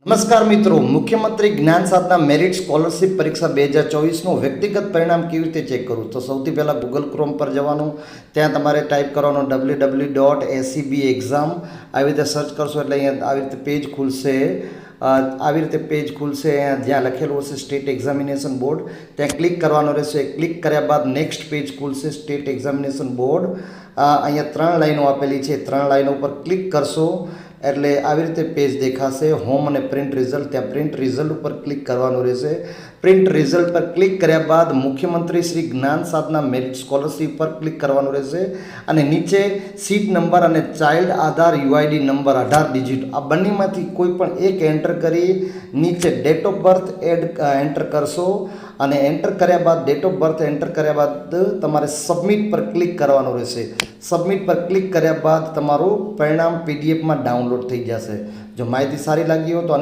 નમસ્કાર મિત્રો, મુખ્યમંત્રી જ્ઞાન સાધના મેરિટ સ્કોલરશિપ પરીક્ષા 2024નું વ્યક્તિગત પરિણામ કેવી રીતે ચેક કરવું? તો સૌથી પહેલાં ગૂગલ ક્રોમ પર જવાનું, ત્યાં તમારે ટાઈપ કરવાનું www.acbexam. આવી રીતે સર્ચ કરશો એટલે અહીંયા આવી રીતે પેજ ખુલશે. આવી રીતે પેજ ખુલશે. જ્યાં લખેલું હશે સ્ટેટ એક્ઝામિનેશન બોર્ડ, ત્યાં ક્લિક કરવાનું રહેશે. ક્લિક કર્યા બાદ નેક્સ્ટ પેજ ખુલશે, સ્ટેટ એક્ઝામિનેશન બોર્ડ. અહીંયા 3 લાઈનો આપેલી છે, 3 લાઈનો ઉપર ક્લિક કરશો એટલે આવી રીતે પેજ દેખાશે. હોમ અને પ્રિન્ટ રિઝલ્ટ, ત્યાં પ્રિન્ટ રિઝલ્ટ ઉપર ક્લિક કરવાનું રહેશે. પ્રિન્ટ રિઝલ્ટ પર ક્લિક કર્યા બાદ મુખ્યમંત્રી શ્રી જ્ઞાન સાધના મેરિટ સ્કોલરશિપ પર ક્લિક કરવાનું રહેશે અને નીચે સીટ નંબર અને ચાઇલ્ડ આધાર યુઆઈડી નંબર 18 ડિજિટ આ બંનેમાંથી કોઈ પણ એક એન્ટર કરી નીચે ડેટ ઓફ બર્થ એન્ટર કરશો અને એન્ટર કર્યા બાદ ડેટ ઓફ બર્થ એન્ટર કર્યા બાદ તમારે સબમિટ પર ક્લિક કરવાનું રહેશે. સબમિટ પર ક્લિક કર્યા બાદ તમારું પરિણામ પીડીએફમાં ડાઉનલોડ થઈ જશે. જો માહિતી સારી લાગી હોય તો